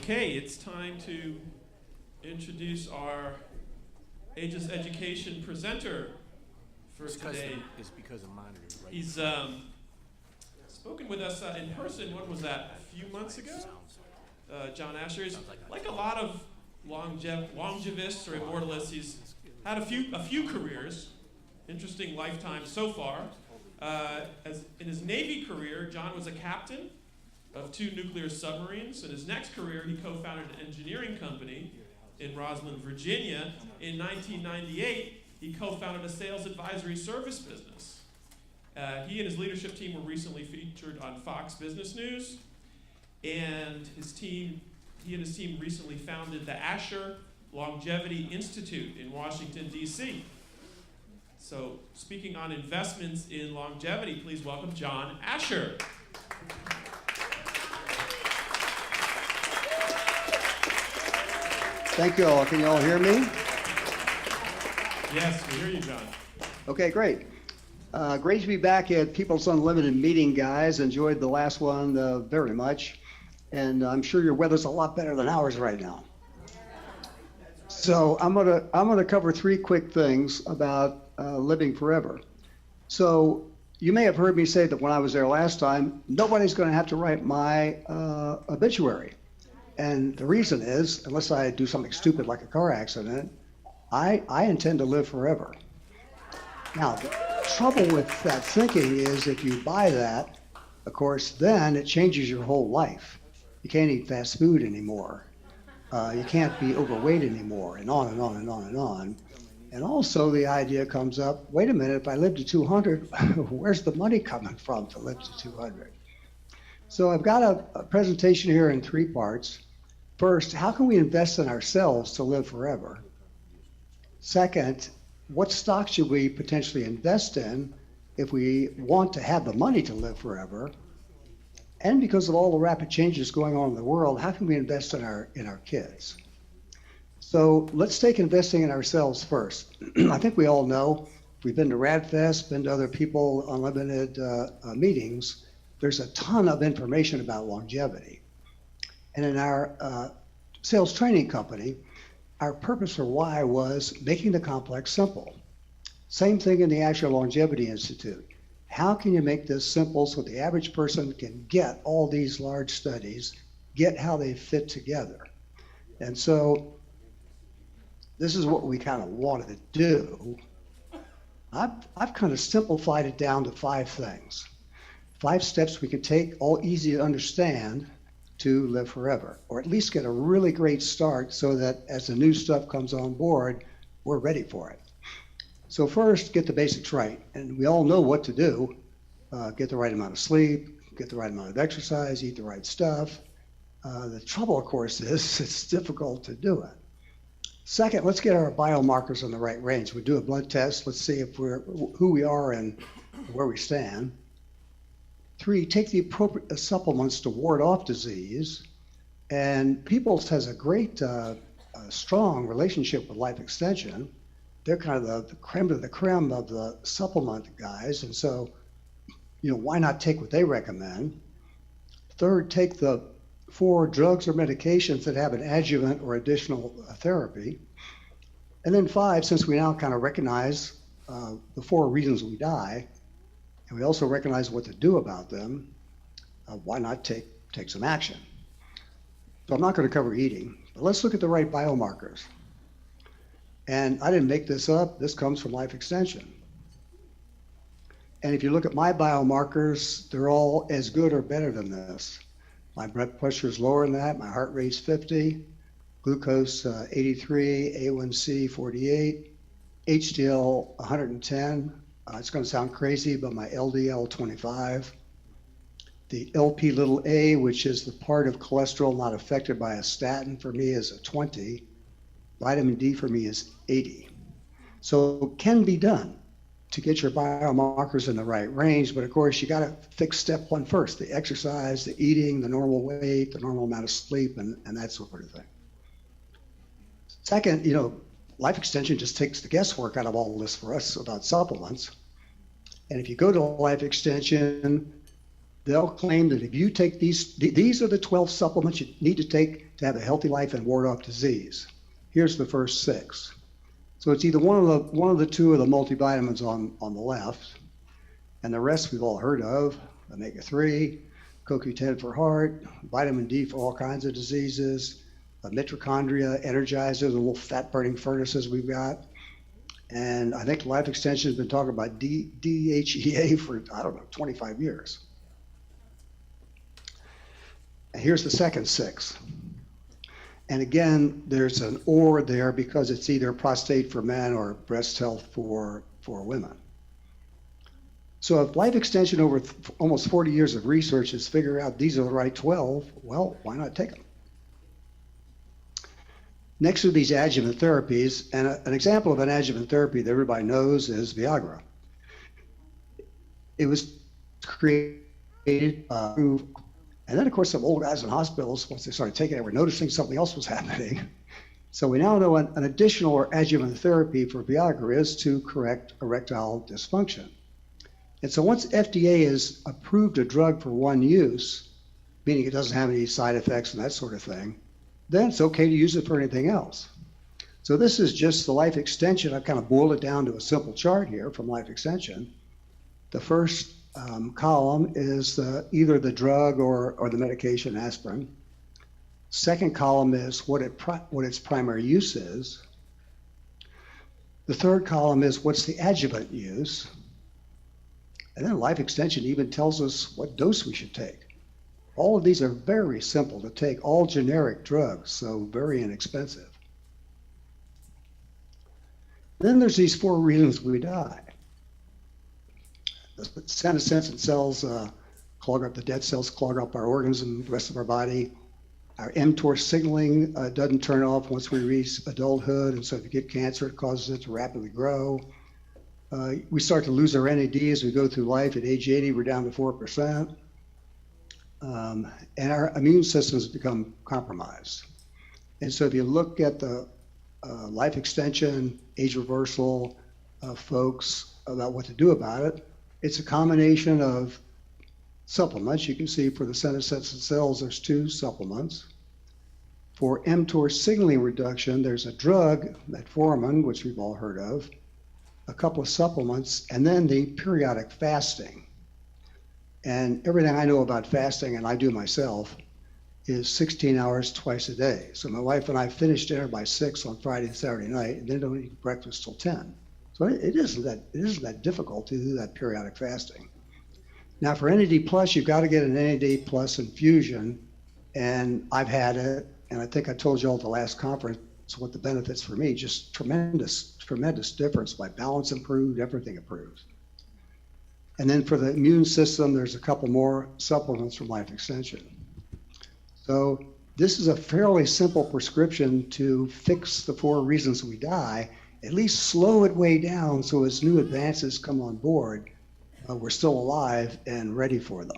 Okay, it's time to introduce our Ageless Education presenter for today. It's because of monitors, right? He's spoken with us in person. When was that? A few months ago? John Asher is like a lot of longevists or immortalists. He's had a few careers, interesting lifetime so far. As in his Navy career, John was a captain of 2 nuclear submarines. In his next career, he co-founded an engineering company in Roslyn, Virginia. In 1998, he co-founded a sales advisory service business. He and his leadership team were recently featured on Fox Business News, and he and his team recently founded the Asher Longevity Institute in Washington, D.C. So, speaking on investments in longevity, please welcome John Asher. Thank you all. Can you all hear me? Yes, we hear you, John. Okay, great. Great to be back at People's Unlimited meeting, guys. Enjoyed the last one very much. And I'm sure your weather's a lot better than ours right now. So I'm gonna cover 3 quick things about living forever. So you may have heard me say that when I was there last time, nobody's gonna have to write my obituary. And the reason is, unless I do something stupid like a car accident, I intend to live forever. Now, the trouble with that thinking is if you buy that, of course, then it changes your whole life. You can't eat fast food anymore. You can't be overweight anymore, and on and on and on and on. And also the idea comes up, wait a minute, if I live to 200, where's the money coming from to live to 200? So I've got a presentation here in 3 parts. First, how can we invest in ourselves to live forever? Second, what stocks should we potentially invest in if we want to have the money to live forever? And because of all the rapid changes going on in the world, how can we invest in our kids? So let's take investing in ourselves first. I think we all know, if we've been to RadFest, been to other People Unlimited meetings, there's a ton of information about longevity. And in our sales training company, our purpose or why was making the complex simple. Same thing in the Asher Longevity Institute. How can you make this simple so the average person can get all these large studies, get how they fit together? And so this is what we kind of wanted to do. I've kind of simplified it down to 5 things. 5 steps we can take, all easy to understand, to live forever, or at least get a really great start so that as the new stuff comes on board, we're ready for it. So first, get the basics right. And we all know what to do. Get the right amount of sleep, get the right amount of exercise, eat the right stuff. The trouble, of course, is it's difficult to do it. Second, let's get our biomarkers in the right range. We do a blood test. Let's see if who we are and where we stand. 3, take the appropriate supplements to ward off disease. And People's has a great, strong relationship with life extension. They're kind of the creme de la creme of the supplement guys. And so, why not take what they recommend? 3rd, take the 4 drugs or medications that have an adjuvant or additional therapy. And then 5, since we now kind of recognize the 4 reasons we die, and we also recognize what to do about them, why not take some action? So I'm not going to cover eating, but let's look at the right biomarkers. And I didn't make this up. This comes from Life Extension. And if you look at my biomarkers, they're all as good or better than this. My blood pressure is lower than that. My heart rate's 50, glucose 83, A1C 48, HDL 110. It's going to sound crazy, but my LDL 25. The LP little a, which is the part of cholesterol not affected by a statin, for me is a 20. Vitamin D for me is 80. So it can be done to get your biomarkers in the right range, but of course you got to fix step 1 first, the exercise, the eating, the normal weight, the normal amount of sleep, and that sort of thing. Second, Life Extension just takes the guesswork out of all this for us about supplements. And if you go to Life Extension, they'll claim that if you take these are the 12 supplements you need to take to have a healthy life and ward off disease. Here's the first 6. So it's either one of the 2 of the multivitamins on the left, and the rest we've all heard of: omega-3, CoQ10 for heart, vitamin D for all kinds of diseases, mitochondria, energizers, the little fat-burning furnaces we've got. And I think Life Extension has been talking about DHEA for, 25 years. And here's the second 6. And again, there's an or there because it's either prostate for men or breast health for women. So if Life Extension over almost 40 years of research has figured out these are the right 12, well, why not take them? Next are these adjuvant therapies, and an example of an adjuvant therapy that everybody knows is Viagra. It was created, and then of course some old guys in hospitals, once they started taking it, were noticing something else was happening. So we now know an additional or adjuvant therapy for Viagra is to correct erectile dysfunction. And so once FDA has approved a drug for one use, meaning it doesn't have any side effects and that sort of thing, then it's okay to use it for anything else. So this is just the Life Extension. I've kind of boiled it down to a simple chart here from Life Extension. The first column is either the drug or the medication, aspirin. Second column is what its primary use is. The third column is what's the adjuvant use. And then Life Extension even tells us what dose we should take. All of these are very simple to take, all generic drugs, so very inexpensive. Then there's these 4 reasons we die. The senescent cells clog up, the dead cells clog up our organs and the rest of our body. Our mTOR signaling doesn't turn off once we reach adulthood, and so if you get cancer, it causes it to rapidly grow. We start to lose our NAD as we go through life. At age 80, we're down to 4%. And our immune systems become compromised. And so if you look at the Life Extension, age reversal folks about what to do about it, it's a combination of supplements. You can see for the senescent cells, there's 2 supplements. For mTOR signaling reduction, there's a drug, metformin, which we've all heard of, a couple of supplements, and then the periodic fasting. And everything I know about fasting, and I do myself, is 16 hours twice a day. So my wife and I finish dinner by 6 on Friday and Saturday night, and then don't eat breakfast till 10. So it isn't that difficult to do that periodic fasting. Now for NAD+, you've got to get an NAD+ infusion, and I've had it, and I think I told you all at the last conference what the benefits for me, just tremendous difference. My balance improved, everything improves. And then for the immune system, there's a couple more supplements from Life Extension. So this is a fairly simple prescription to fix the 4 reasons we die, at least slow it way down so as new advances come on board, we're still alive and ready for them.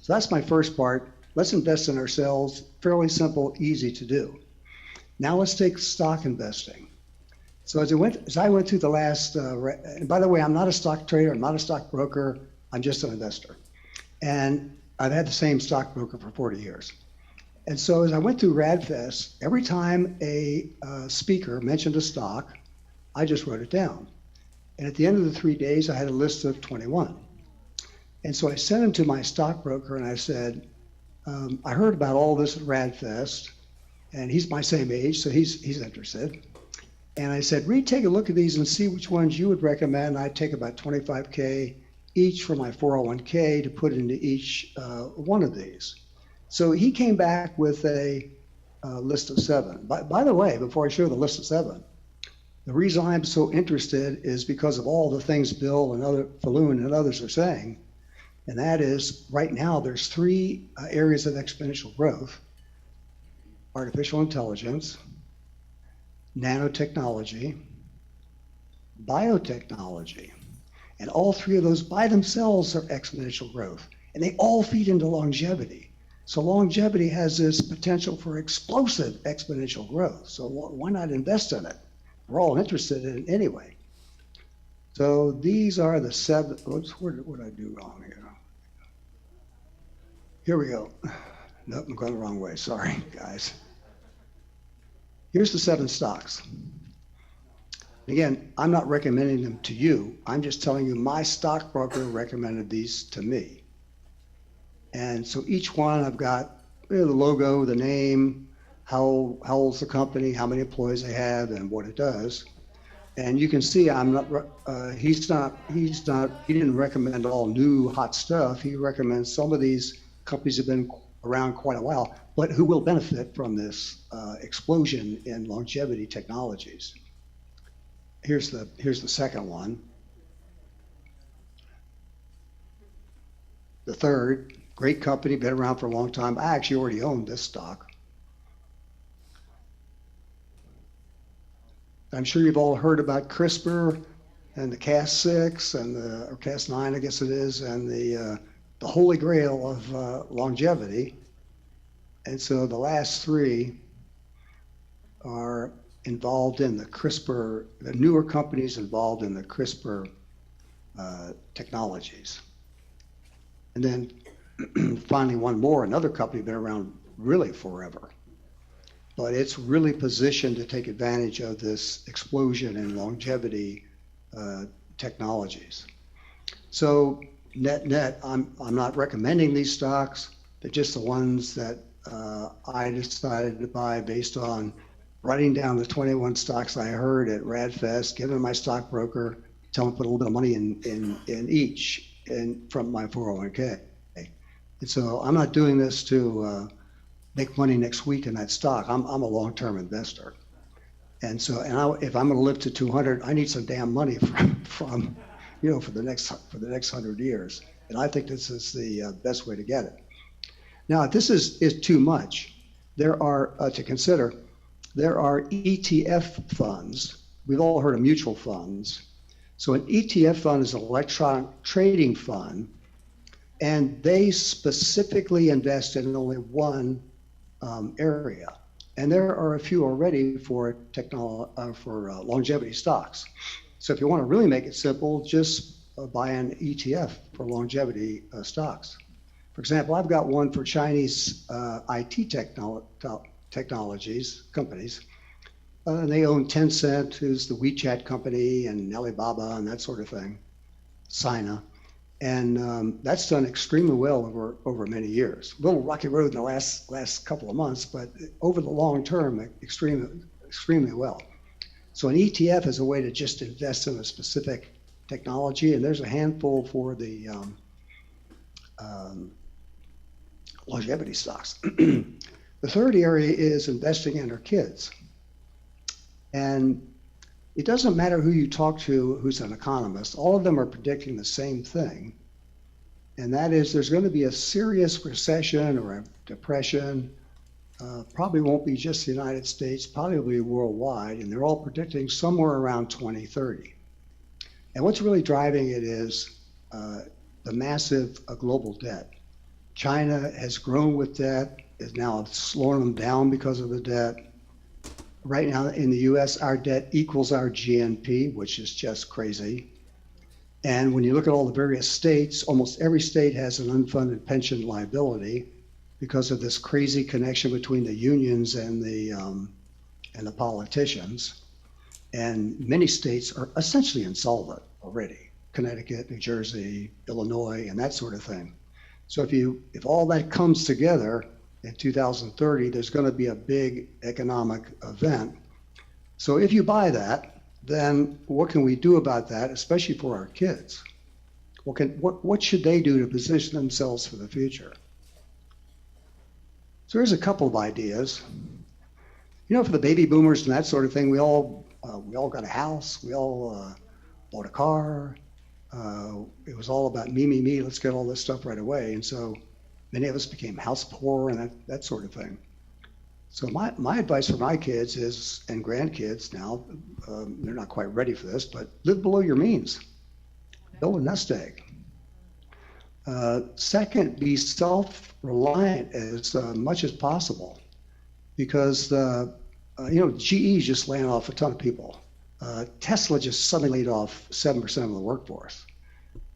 So that's my first part. Let's invest in ourselves. Fairly simple, easy to do. Now let's take stock investing. So as I went through the last, and by the way, I'm not a stock trader, I'm not a stockbroker, I'm just an investor. And I've had the same stockbroker for 40 years. And so as I went through RadFest, every time a speaker mentioned a stock, I just wrote it down. And at the end of the 3 days, I had a list of 21. And so I sent them to my stockbroker and I said, I heard about all this at RadFest, and he's my same age, so he's interested. And I said, Reed, take a look at these and see which ones you would recommend. I'd take about $25K each for my 401K to put into each one of these. So he came back with a list of 7. By the way, before I show the list of 7, the reason I'm so interested is because of all the things Bill and Falloon and others are saying. And that is, right now, there's 3 areas of exponential growth: artificial intelligence, nanotechnology, biotechnology. And all 3 of those by themselves are exponential growth. And they all feed into longevity. So longevity has this potential for explosive exponential growth. So why not invest in it? We're all interested in it anyway. So these are the 7, oops, what did I do wrong here? Here we go. Nope, I'm going the wrong way. Sorry, guys. Here's the 7 stocks. Again, I'm not recommending them to you. I'm just telling you my stockbroker recommended these to me. And so each one I've got the logo, the name, how old's the company, how many employees they have, and what it does. And you can see I'm not. He didn't recommend all new hot stuff. He recommends some of these companies have been around quite a while, but who will benefit from this explosion in longevity technologies. Here's the second one. The third, great company, been around for a long time. I actually already own this stock. I'm sure you've all heard about CRISPR and the Cas6 and or Cas9, I guess it is, and the holy grail of longevity. And so the last 3 are involved in the CRISPR, the newer companies involved in the CRISPR technologies. And then finally one more, another company been around really forever, but it's really positioned to take advantage of this explosion in longevity technologies. So net, I'm not recommending these stocks. They're just the ones that I decided to buy based on writing down the 21 stocks I heard at RadFest, giving my stockbroker, telling him to put a little bit of money in each from my 401k. And so I'm not doing this to make money next week in that stock. I'm a long-term investor. And so, if I'm going to live to 200, I need some damn money from for the next 100 years. And I think this is the best way to get it. Now, if this is too much, there are to consider. There are ETF funds. We've all heard of mutual funds. So an ETF fund is an electronic trading fund, and they specifically invest in only one area. And there are a few already for longevity stocks. So if you want to really make it simple, just buy an ETF for longevity stocks. For example, I've got one for Chinese IT technologies companies. They own Tencent, who's the WeChat company, and Alibaba and that sort of thing, Sina. And that's done extremely well over many years. A little rocky road in the last couple of months, but over the long term, extremely well. So an ETF is a way to just invest in a specific technology, and there's a handful for the longevity stocks. The third area is investing in our kids. And it doesn't matter who you talk to who's an economist, all of them are predicting the same thing. And that is there's going to be a serious recession or a depression. Probably won't be just the United States, probably worldwide. And they're all predicting somewhere around 2030. And what's really driving it is the massive global debt. China has grown with debt, is now slowing them down because of the debt. Right now in the US, our debt equals our GNP, which is just crazy. And when you look at all the various states, almost every state has an unfunded pension liability because of this crazy connection between the unions and the politicians. And many states are essentially insolvent already. Connecticut, New Jersey, Illinois, and that sort of thing. So if all that comes together in 2030, there's going to be a big economic event. So if you buy that, then what can we do about that, especially for our kids? What should they do to position themselves for the future? So here's a couple of ideas. For the baby boomers and that sort of thing, we all got a house, we all bought a car. It was all about me, let's get all this stuff right away. And so many of us became house poor and that sort of thing. So my advice for my kids is, and grandkids now, they're not quite ready for this, but live below your means. Build a nest egg. Second, be self-reliant as much as possible, because GE just laying off a ton of people. Tesla just suddenly laid off 7% of the workforce.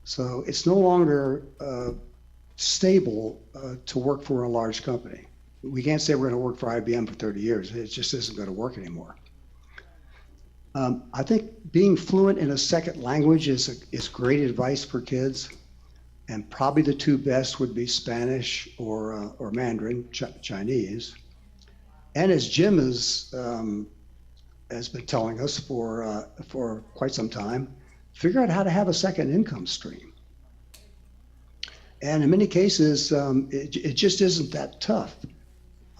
So it's no longer stable to work for a large company. We can't say we're going to work for IBM for 30 years. It just isn't going to work anymore. I think being fluent in a second language is great advice for kids. And probably the two best would be Spanish or Mandarin, Chinese. And as Jim has been telling us for quite some time, figure out how to have a second income stream. And in many cases, it just isn't that tough.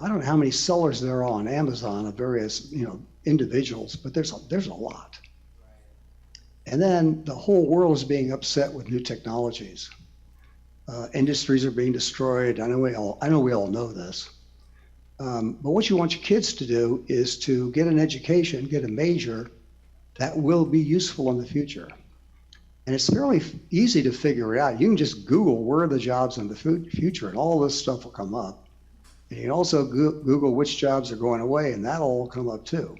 I don't know how many sellers there are on Amazon of various individuals, but there's a lot. And then the whole world is being upset with new technologies. Industries are being destroyed. I know we all know this. But what you want your kids to do is to get an education, get a major that will be useful in the future. And it's fairly easy to figure it out. You can just Google where are the jobs in the future, and all this stuff will come up. And you can also Google which jobs are going away, and that'll all come up too.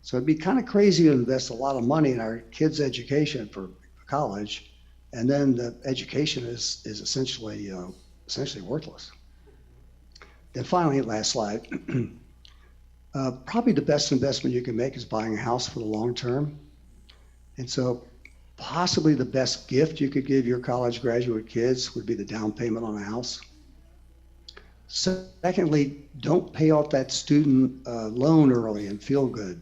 So it'd be kind of crazy to invest a lot of money in our kids' education for college, and then the education is essentially worthless. Then finally, last slide. Probably the best investment you can make is buying a house for the long term. And so possibly the best gift you could give your college graduate kids would be the down payment on a house. Secondly, don't pay off that student loan early and feel good.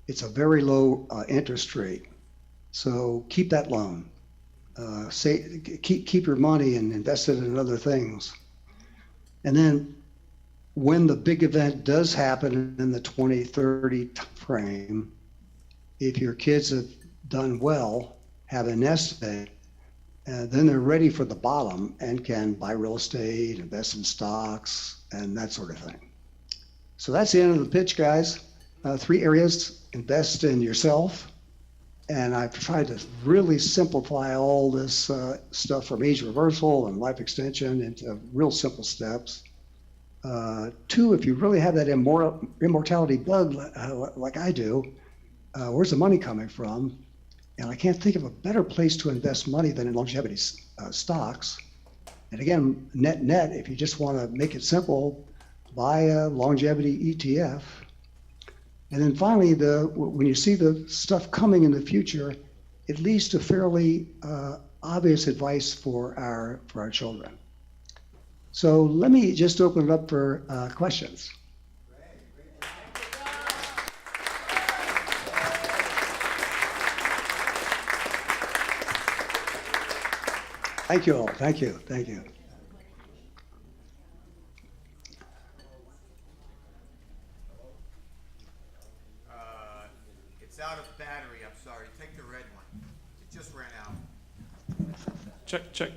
It's a very low interest rate. So keep that loan. Keep your money and invest it in other things. And then when the big event does happen in the 2030 frame, if your kids have done well, have a nest egg, then they're ready for the bottom and can buy real estate, invest in stocks, and that sort of thing. So that's the end of the pitch, guys. 3 areas: invest in yourself. And I've tried to really simplify all this stuff from age reversal and life extension into real simple steps. 2, if you really have that immortality bug like I do, where's the money coming from? And I can't think of a better place to invest money than in longevity stocks. And again, net, if you just want to make it simple, buy a longevity ETF. And then finally, when you see the stuff coming in the future, it leads to fairly obvious advice for our children. So let me just open it up for questions. Thank you all. Thank you. It's out of battery. I'm sorry. Take the red one. It just ran out. Check.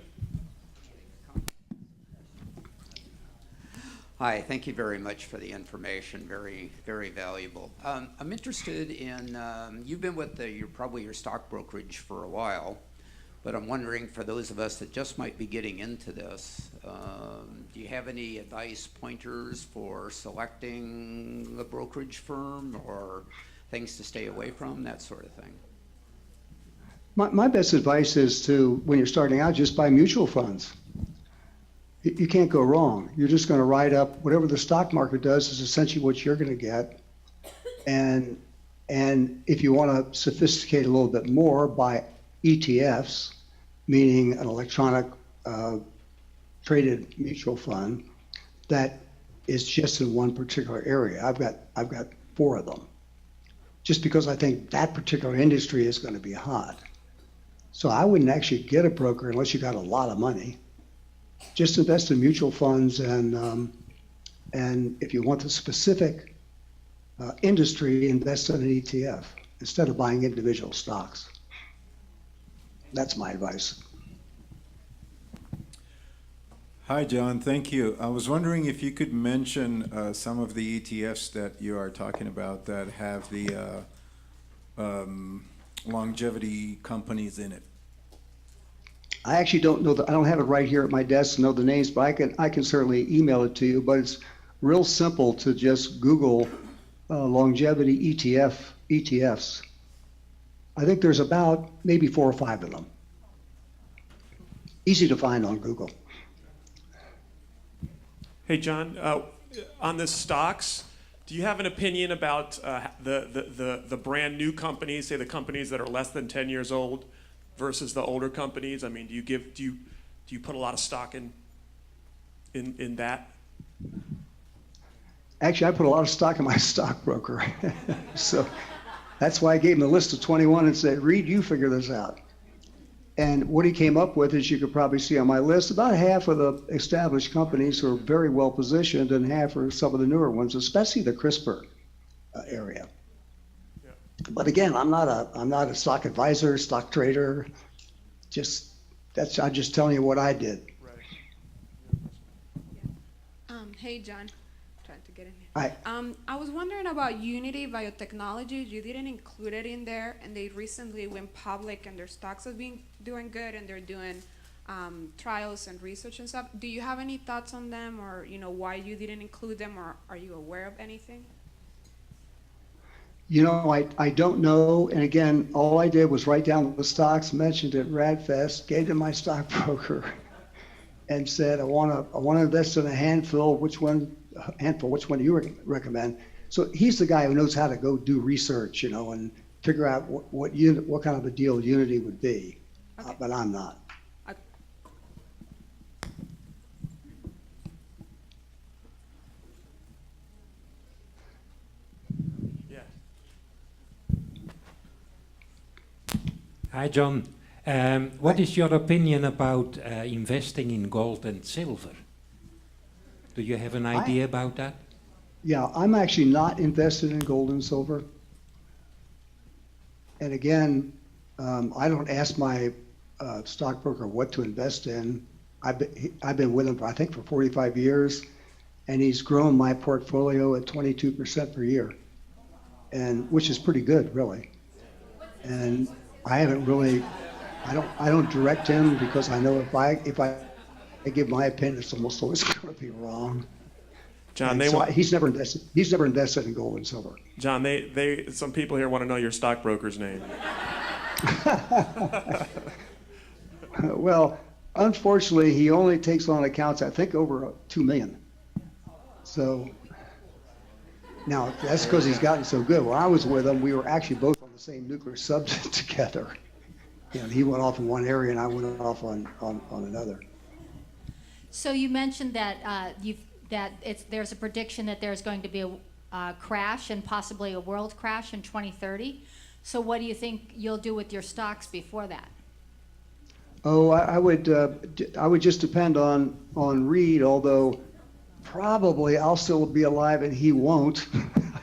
Hi, thank you very much for the information. Very, very valuable. I'm interested in, you've been with probably your stock brokerage for a while, but I'm wondering for those of us that just might be getting into this, do you have any advice, pointers for selecting a brokerage firm or things to stay away from, that sort of thing? My best advice is to, when you're starting out, just buy mutual funds. You can't go wrong. You're just going to ride up whatever the stock market does is essentially what you're going to get. And if you want to sophisticate a little bit more, buy ETFs, meaning an electronic traded mutual fund that is just in one particular area. I've got 4 of them, just because I think that particular industry is going to be hot. So I wouldn't actually get a broker unless you got a lot of money. Just invest in mutual funds, and if you want the specific industry, invest in an ETF instead of buying individual stocks. That's my advice. Hi, John. Thank you. I was wondering if you could mention some of the ETFs that you are talking about that have the longevity companies in it. I actually don't know I don't have it right here at my desk to know the names, but I can certainly email it to you. But it's real simple to just Google longevity ETFs. I think there's about maybe 4 or 5 of them. Easy to find on Google. Hey, John, on the stocks, do you have an opinion about the brand new companies, say the companies that are less than 10 years old versus the older companies? I mean, do you put a lot of stock in that? Actually, I put a lot of stock in my stockbroker. So that's why I gave him the list of 21 and said, Reed, you figure this out. And what he came up with, as you could probably see on my list, about half of the established companies are very well positioned and half are some of the newer ones, especially the CRISPR area. Yeah. But again, I'm not a stock advisor, stock trader. I'm just telling you what I did. Hey, John. Trying to get in here. Hi. I was wondering about Unity Biotechnology. You didn't include it in there, and they recently went public, and their stocks have been doing good, and they're doing trials and research and stuff. Do you have any thoughts on them, or why you didn't include them, or are you aware of anything? I don't know. And again, all I did was write down the stocks, mentioned it, Radfest, gave to my stockbroker, and said, I want to invest in a handful. Which one do you recommend? So he's the guy who knows how to go do research, and figure out what kind of a deal Unity would be. Okay. But I'm not. Okay. Yeah. Hi, John. What is your opinion about investing in gold and silver? Do you have an idea about that? Yeah, I'm actually not invested in gold and silver. And again, I don't ask my stockbroker what to invest in. I've been with him, I think, for 45 years, and he's grown my portfolio at 22% per year, and which is pretty good, really. And I haven't really. I don't direct him because I know if I give my opinion, it's almost always going to be wrong. John, he's never invested in gold and silver. John, some people here want to know your stockbroker's name. Well, unfortunately, he only takes on accounts, I think, over 2 million. So now that's because he's gotten so good. When I was with him, we were actually both on the same nuclear subject together. He went off in one area and I went off on another. So you mentioned that there's a prediction that there's going to be a crash and possibly a world crash in 2030. So what do you think you'll do with your stocks before that? Oh, I would just depend on Reed, although probably I'll still be alive and he won't.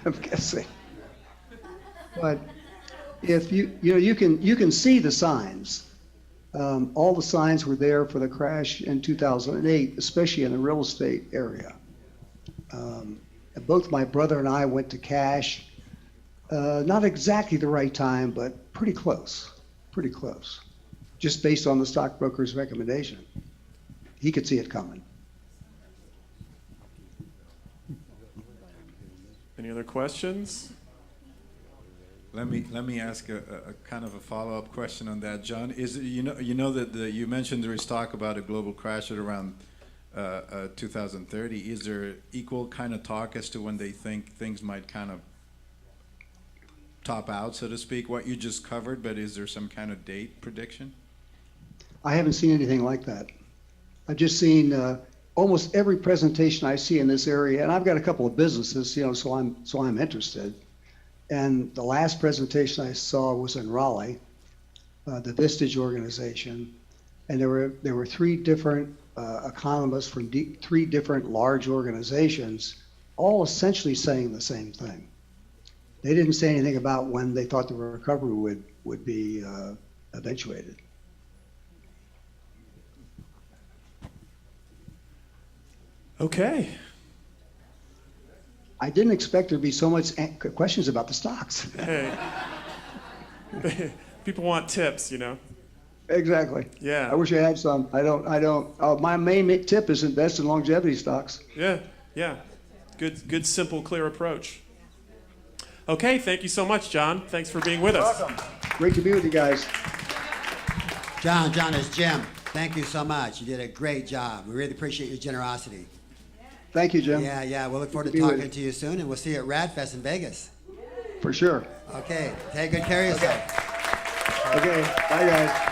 I'm guessing. But if you can see the signs. All the signs were there for the crash in 2008, especially in the real estate area. Both my brother and I went to cash, not exactly the right time, but pretty close, just based on the stockbroker's recommendation. He could see it coming. Any other questions? Let me ask a kind of a follow-up question on that, John. Is it, you know that you mentioned there is talk about a global crash at around 2030. Is there equal kind of talk as to when they think things might kind of top out, so to speak, what you just covered? But is there some kind of date prediction? I haven't seen anything like that. I've just seen almost every presentation I see in this area, and I've got a couple of businesses, so I'm interested. And the last presentation I saw was in Raleigh, the Vistage organization, and there were 3 different economists from 3 different large organizations, all essentially saying the same thing. They didn't say anything about when they thought the recovery would be eventuated. Okay. I didn't expect there to be so much questions about the stocks. Hey. People want tips, Exactly. Yeah. I wish I had some. I don't. My main tip is invest in longevity stocks. Yeah. Good, simple, clear approach. Okay, thank you so much, John. Thanks for being with us. Welcome. Great to be with you guys. John, it's Jim. Thank you so much. You did a great job. We really appreciate your generosity. Thank you, Jim. Yeah. We'll look forward to Be with talking you. to you soon, and we'll see you at RadFest in Vegas. For sure. Okay. Take good care of yourself. Okay. Bye, guys.